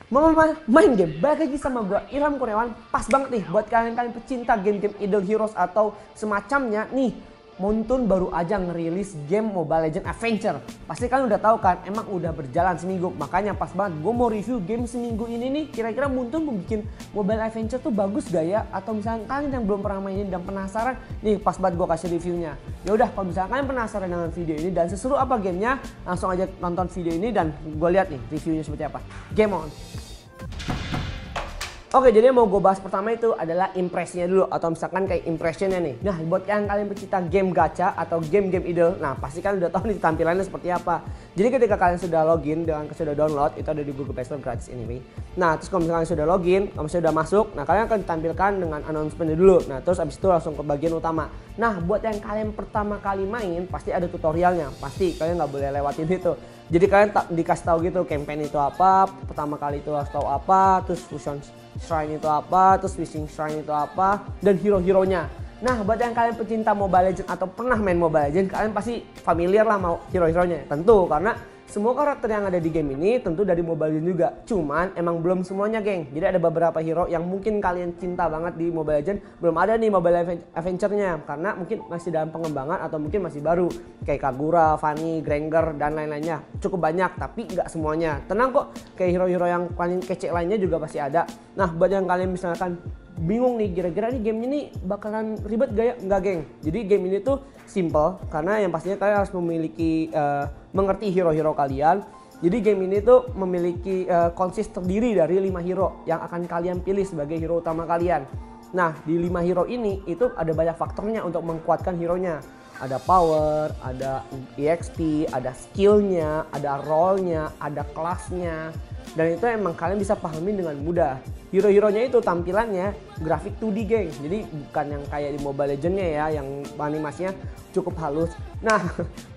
Mau main game, balik lagi sama gue Ilham Kurniawan. Pas banget nih buat kalian-kalian pecinta game-game Idle Heroes atau semacamnya nih. Moonton baru aja ngerilis game Mobile Legends Adventure. Pasti kalian udah tahu kan, emang udah berjalan seminggu. Makanya pas banget gue mau review game seminggu ini nih. Kira-kira Moonton mau bikin Mobile Adventure tuh bagus gak ya? Atau misalnya kalian yang belum pernah mainin dan penasaran, nih pas banget gue kasih reviewnya. Ya udah, kalau misalnya kalian penasaran dengan video ini dan seseru apa gamenya, langsung aja nonton video ini dan gue lihat nih reviewnya seperti apa. Game on! Oke, jadi yang mau gue bahas pertama itu adalah impresinya dulu, atau misalkan kayak impressionnya nih. Nah, buat kalian pecinta game gacha atau game-game idle, nah pasti kalian udah tahu nih tampilannya seperti apa. Jadi ketika kalian sudah login dengan sudah download, itu ada di Google Play Store gratis anyway. Nah, terus kalau misalkan sudah login, kalau misalnya udah masuk, nah kalian akan ditampilkan dengan announcement dulu. Nah, terus abis itu langsung ke bagian utama. Nah, buat yang kalian pertama kali main, pasti ada tutorialnya. Pasti kalian nggak boleh lewatin itu. Jadi kalian dikasih tahu gitu, campaign itu apa, pertama kali itu harus tahu apa, terus fusion shrine itu apa, terus wishing shrine itu apa, dan hero-heronya. Nah, buat yang kalian pecinta Mobile Legends atau pernah main Mobile Legends, kalian pasti familiar lah mau hero-heronya. Tentu, karena semua karakter yang ada di game ini tentu dari Mobile Legends juga. Cuman emang belum semuanya, geng. Jadi ada beberapa hero yang mungkin kalian cinta banget di Mobile Legends, belum ada nih Mobile Adventure-nya karena mungkin masih dalam pengembangan atau mungkin masih baru. Kayak Kagura, Fanny, Granger, dan lain-lainnya. Cukup banyak, tapi nggak semuanya. Tenang kok, kayak hero-hero yang paling kece lainnya juga pasti ada. Nah, buat yang kalian misalkan bingung nih, kira-kira nih game ini bakalan ribet gak ya? Enggak, geng. Jadi game ini tuh simple, karena yang pastinya kalian harus memiliki mengerti hero-hero kalian. Jadi game ini tuh memiliki konsist terdiri dari 5 hero yang akan kalian pilih sebagai hero utama kalian. Nah, di 5 hero ini itu ada banyak faktornya untuk menguatkan hero-nya. Ada power, ada EXP, ada skillnya, ada role-nya, ada kelasnya. Dan itu emang kalian bisa pahami dengan mudah. Hero-heronya itu tampilannya grafik 2D, geng. Jadi bukan yang kayak di Mobile Legends-nya ya, yang animasinya cukup halus. Nah,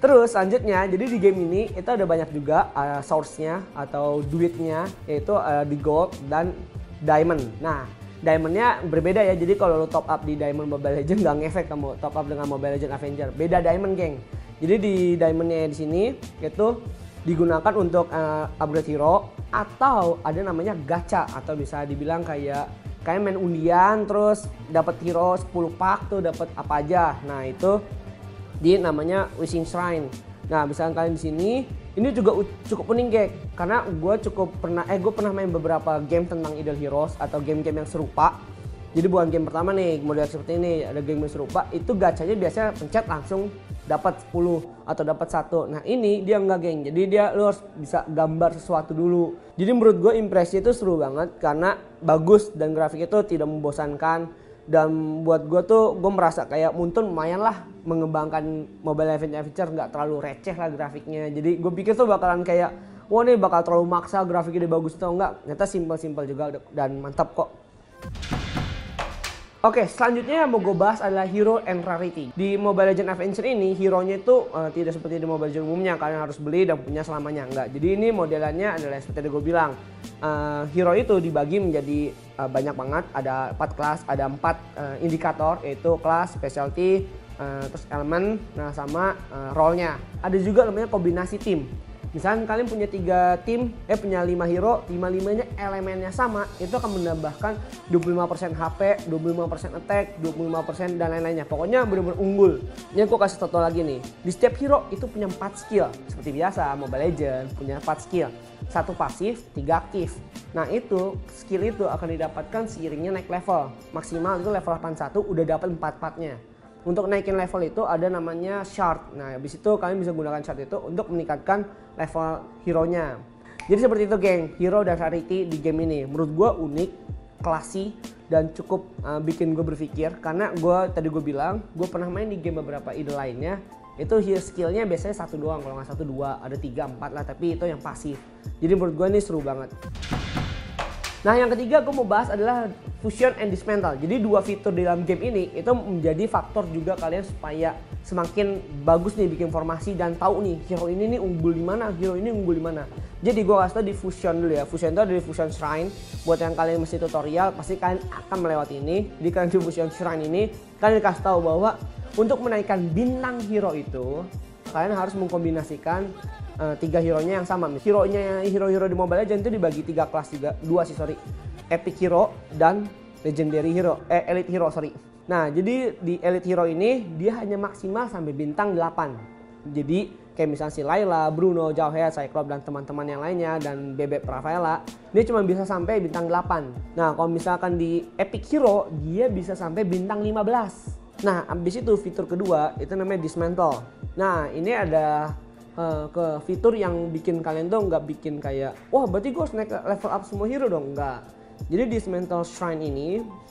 terus selanjutnya, jadi di game ini itu ada banyak juga source-nya atau duitnya, yaitu di gold dan diamond. Nah, diamondnya berbeda ya, jadi kalau lo top up di Diamond Mobile Legends nggak ngefek kamu top up dengan Mobile Legends Avenger. Beda diamond, geng. Jadi di diamondnya di sini itu digunakan untuk upgrade hero, atau ada namanya gacha, atau bisa dibilang kayak main undian terus dapat hero 10 pak tuh dapat apa aja. Nah, itu di namanya wishing shrine. Nah, misalkan kalian di sini, ini juga cukup unik, geng, karena gue pernah main beberapa game tentang Idle Heroes atau game-game yang serupa. Jadi bukan game pertama nih, model seperti ini, ada game yang serupa, itu gacanya biasanya pencet langsung dapat 10 atau dapat 1. Nah, ini dia enggak, geng. Jadi dia lu harus bisa gambar sesuatu dulu. Jadi menurut gue impresi itu seru banget karena bagus dan grafik itu tidak membosankan. Dan buat gue tuh, gue merasa kayak Moonton lumayan lah mengembangkan Mobile Legends Adventure, nggak terlalu receh lah grafiknya. Jadi gue pikir tuh bakalan kayak, wah nih bakal terlalu maksa grafiknya dia bagus atau enggak. Ternyata simpel-simpel juga dan mantap kok. Oke, selanjutnya yang mau gue bahas adalah hero and rarity. Di Mobile Legends Adventure ini, hero-nya itu tidak seperti di Mobile Legends umumnya, kalian harus beli dan punya selamanya. Enggak, jadi ini modelannya adalah seperti yang gue bilang. Hero itu dibagi menjadi banyak banget, ada 4 kelas, ada 4 indikator, yaitu kelas, specialty, terus elemen, nah sama role-nya. Ada juga namanya kombinasi tim. Misalnya kalian punya 3 tim, punya 5 hero, 5-5-nya elemennya sama, itu akan menambahkan 25% HP, 25% attack, 25% dan lain-lainnya. Pokoknya benar-benar unggul. Ini aku kasih contoh lagi nih. Di setiap hero itu punya 4 skill. Seperti biasa, Mobile Legends punya 4 skill. 1 pasif, 3 aktif. Nah, itu skill itu akan didapatkan seiringnya naik level. Maksimal itu level 81 udah dapat 4-4-nya. Untuk naikin level itu ada namanya shard. Nah, habis itu kalian bisa gunakan shard itu untuk meningkatkan level hero-nya. Jadi seperti itu, geng, hero dan rarity di game ini. Menurut gue unik, classy, dan cukup bikin gue berpikir. Karena tadi gue bilang, gue pernah main di game beberapa ide lainnya. Itu hero skillnya biasanya 1 doang, kalau nggak 1, 2, ada 3, 4 lah. Tapi itu yang pasif. Jadi menurut gue ini seru banget. Nah, yang ketiga gue mau bahas adalah fusion and dismantle. Jadi 2 fitur di dalam game ini itu menjadi faktor juga kalian supaya semakin bagus nih bikin formasi dan tahu nih hero ini nih unggul di mana, hero ini unggul di mana. Jadi gue kasih tau di fusion dulu ya. Fusion itu ada di fusion shrine. Buat yang kalian masih tutorial pasti kalian akan melewati ini. Jadi kalian di fusion shrine ini kalian dikasih tahu bahwa untuk menaikkan bintang hero itu kalian harus mengkombinasikan tiga hero-nya yang sama. Hero-hero di Mobile Legends itu dibagi 3 kelas juga, 2 sih sorry. Epic Hero dan Legendary Hero, Elite Hero sorry. Nah jadi di Elite Hero ini dia hanya maksimal sampai bintang 8. Jadi kayak misalnya si Layla, Bruno, Jawhead, Cyclops dan teman-teman yang lainnya dan Bebek Rafaela, dia cuma bisa sampai bintang 8. Nah kalau misalkan di Epic Hero dia bisa sampai bintang 15. Nah abis itu fitur kedua itu namanya Dismantle. Nah ini ada ke fitur yang bikin kalian tuh nggak bikin kayak wah berarti gue harus naik level up semua hero dong, enggak. Jadi Dismantle Shrine ini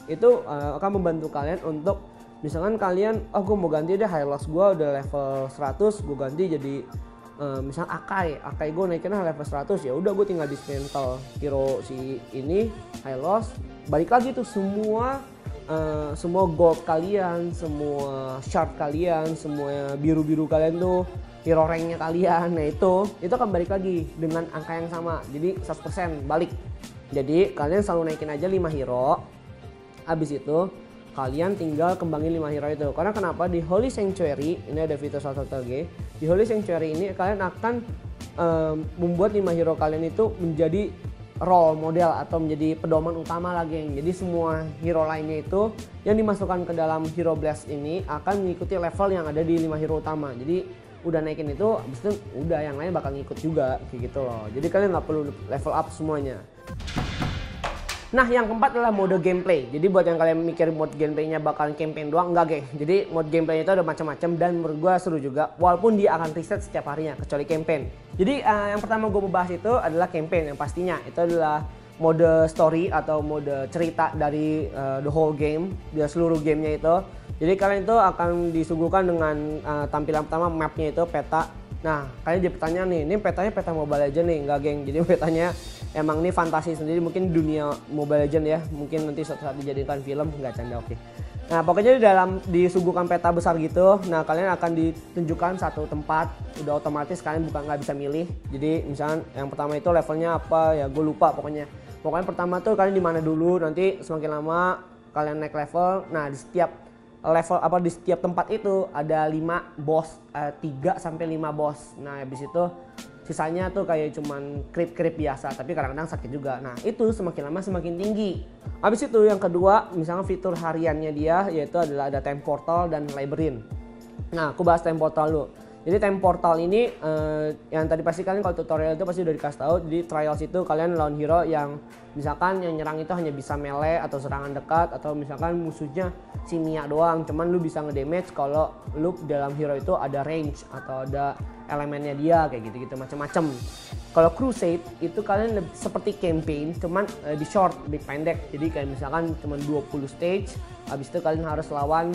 itu akan membantu kalian untuk misalkan kalian gue mau ganti deh Hylos gue udah level 100, gue ganti jadi misal Akai gue naikin level 100, ya udah gue tinggal Dismantle hero si ini Hylos, balik lagi tuh semua gold kalian, semua shard kalian, semua biru-biru kalian tuh hero ranknya kalian, nah itu akan balik lagi dengan angka yang sama, jadi 100% balik. Jadi kalian selalu naikin aja 5 hero, habis itu kalian tinggal kembangin 5 hero itu. Karena kenapa di Holy Sanctuary ini ada fitur strategi, di Holy Sanctuary ini kalian akan membuat 5 hero kalian itu menjadi role model atau menjadi pedoman utama lagi, jadi semua hero lainnya itu yang dimasukkan ke dalam Hero Blast ini akan mengikuti level yang ada di 5 hero utama. Jadi udah naikin itu, habis itu udah yang lain bakal ngikut juga kayak gitu loh. Jadi kalian nggak perlu level up semuanya. Nah yang keempat adalah mode gameplay. Jadi buat yang kalian mikir mode gameplaynya bakalan campaign doang, enggak geng. Jadi mode gameplaynya itu ada macam-macam dan menurut gue seru juga. Walaupun dia akan reset setiap harinya kecuali campaign. Jadi yang pertama gue mau bahas itu adalah campaign, yang pastinya itu adalah mode story atau mode cerita dari the whole game, dia seluruh gamenya itu. Jadi kalian itu akan disuguhkan dengan tampilan pertama mapnya itu peta. Nah kalian jadi pertanyaan nih, ini petanya peta Mobile Legends nih, enggak geng. Jadi petanya emang ini fantasi sendiri, mungkin dunia Mobile Legends ya, mungkin nanti suatu saat dijadikan film, nggak canda oke. Nah pokoknya disuguhkan peta besar gitu. Nah kalian akan ditunjukkan satu tempat, udah otomatis kalian nggak bisa milih. Jadi misalnya yang pertama itu levelnya apa ya, gue lupa pokoknya. Pokoknya pertama tuh kalian di mana dulu, nanti semakin lama kalian naik level. Nah di setiap level di setiap tempat itu ada 5 boss, 3 sampai 5 boss. Nah habis itu sisanya tuh kayak cuman creep biasa, tapi kadang-kadang sakit juga. Nah itu semakin lama semakin tinggi. Habis itu yang kedua misalnya fitur hariannya dia yaitu adalah ada time portal dan labyrinth. Nah aku bahas time portal dulu. Jadi time portal ini yang tadi pasti kalian kalau tutorial itu pasti udah dikasih tahu. Jadi trials itu kalian lawan hero yang misalkan yang nyerang itu hanya bisa melee atau serangan dekat, atau misalkan musuhnya si Mia doang, cuman lu bisa ngedamage kalau lu dalam hero itu ada range atau ada elemennya dia kayak gitu-gitu macam-macam. Kalau Crusade itu kalian seperti campaign, cuman lebih short, lebih pendek. Jadi kayak misalkan cuma 20 stage, habis itu kalian harus lawan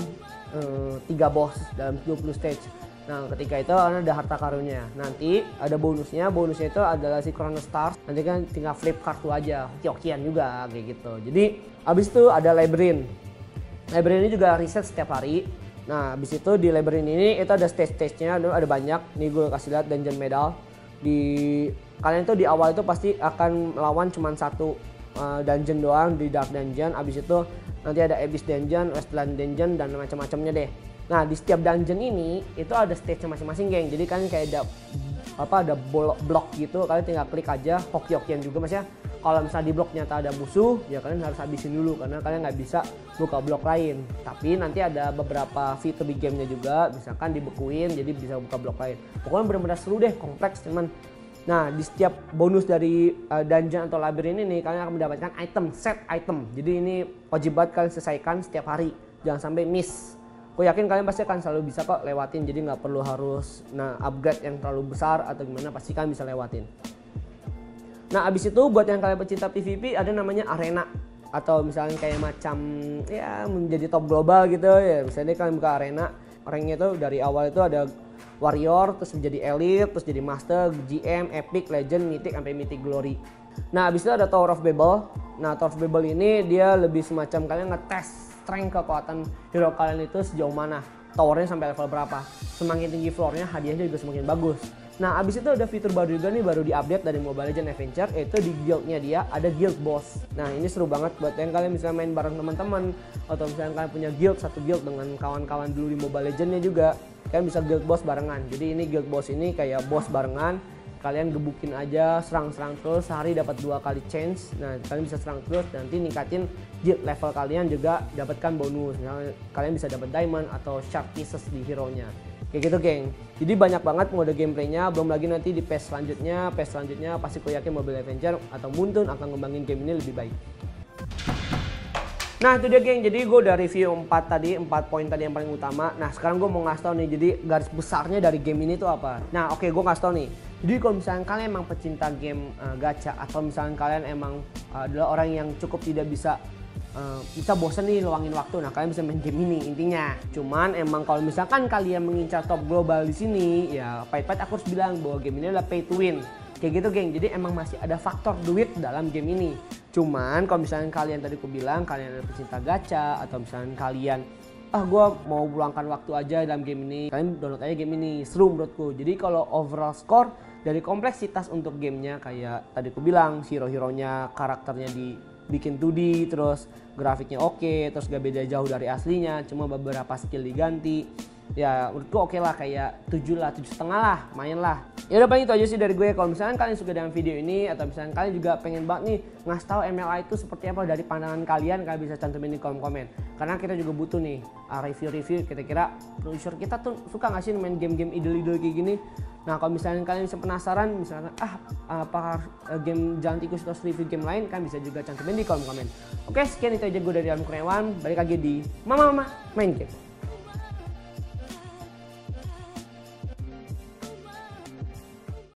3 boss dalam 20 stage. Nah ketika itu ada harta karunnya, nanti ada bonusnya itu adalah si Chrono Stars, nanti kan tinggal flip kartu aja, hoki-hokian juga kayak gitu. Jadi abis itu ada labyrinth ini juga reset setiap hari. Nah abis itu di labyrinth ini itu ada stage-nya, ada banyak. Nih gue kasih lihat dungeon medal. Kalian itu di awal itu pasti akan melawan cuma satu dungeon doang, di dark dungeon. Abis itu nanti ada abyss dungeon, westland dungeon dan macam-macamnya deh. Nah di setiap dungeon ini itu ada stage masing-masing geng. Jadi kalian kayak ada blok gitu, kalian tinggal klik aja, hoki-hokian juga maksudnya. Kalau misalnya di blok nyata ada musuh, ya kalian harus habisin dulu karena kalian nggak bisa buka blok lain. Tapi nanti ada beberapa fitur di gamenya juga, misalkan dibekuin jadi bisa buka blok lain. Pokoknya benar-benar seru deh, kompleks teman. Nah di setiap bonus dari dungeon atau labyrinth ini kalian akan mendapatkan set item. Jadi ini wajib banget kalian selesaikan setiap hari, jangan sampai miss. Aku yakin kalian pasti akan selalu bisa kok lewatin, jadi nggak perlu harus upgrade yang terlalu besar atau gimana, pasti kalian bisa lewatin. Nah abis itu buat yang kalian pecinta PvP ada namanya arena, atau misalnya kayak macam ya menjadi top global gitu ya. Misalnya kalian buka arena, ranknya itu dari awal itu ada warrior, terus menjadi elite, terus jadi master, GM, epic, legend, mythic, sampai mythic glory. Nah abis itu ada Tower of Babel. Nah Tower of Babel ini dia lebih semacam kalian ngetes strength kekuatan hero kalian itu sejauh mana, towernya sampai level berapa. Semakin tinggi floornya hadiahnya juga semakin bagus. Nah abis itu ada fitur baru juga nih, baru diupdate dari Mobile Legends Adventure, yaitu di guildnya dia ada guild boss. Nah ini seru banget buat yang kalian misalnya main bareng teman-teman, atau misalnya kalian punya satu guild dengan kawan-kawan dulu di Mobile Legendsnya juga, kalian bisa guild boss barengan. Jadi ini guild boss ini kayak boss barengan kalian gebukin aja, serang-serang terus, sehari dapat 2 kali chance. Nah kalian bisa serang terus, nanti ningkatin level kalian, juga dapatkan bonus. Misalnya kalian bisa dapat diamond atau shark pieces di hero nya, kayak gitu geng. Jadi banyak banget mode gameplaynya, belum lagi nanti di patch selanjutnya pasti aku yakin Mobile Avenger atau Moonton akan ngembangin game ini lebih baik. Nah itu dia geng, jadi gue udah review 4 poin tadi yang paling utama. Nah sekarang gue mau ngasih tau nih, jadi garis besarnya dari game ini tuh apa. Nah oke, gue ngasih tau nih. Jadi kalau misalnya kalian emang pecinta game gacha, atau misalnya kalian emang adalah orang yang cukup tidak bisa bosen nih luangin waktu, nah kalian bisa main game ini intinya. Cuman emang kalau misalkan kalian mengincar top global di sini, ya pahit-pahit aku harus bilang bahwa game ini adalah pay to win. Kayak gitu geng, jadi emang masih ada faktor duit dalam game ini. Cuman kalau misalnya kalian tadi aku bilang kalian adalah pecinta gacha, atau misalnya kalian gue mau luangkan waktu aja dalam game ini, kalian download aja game ini, seru menurutku. Jadi kalau overall score dari kompleksitas untuk gamenya, kayak tadi aku bilang hero-heronya, karakternya dibikin 2D, terus grafiknya oke, terus gak beda jauh dari aslinya, cuma beberapa skill diganti. Ya menurutku oke lah, kayak 7 lah, 7,5 lah, main lah. Ya udah paling itu aja sih dari gue. Kalau misalnya kalian suka dengan video ini, atau misalnya kalian juga pengen banget nih ngasih tahu MLA itu seperti apa dari pandangan kalian bisa cantumin di kolom komen. Karena kita juga butuh nih review-review, kira-kira produser kita tuh suka nggak sih main game-game idol-idol kayak gini. Nah kalau misalnya kalian bisa penasaran, misalnya apakah game Jalan Tikus atau review game lain, kan bisa juga cantumin di kolom komen. Oke, sekian itu aja gue dari Ilham Kurniawan, balik lagi di Mama Main Game.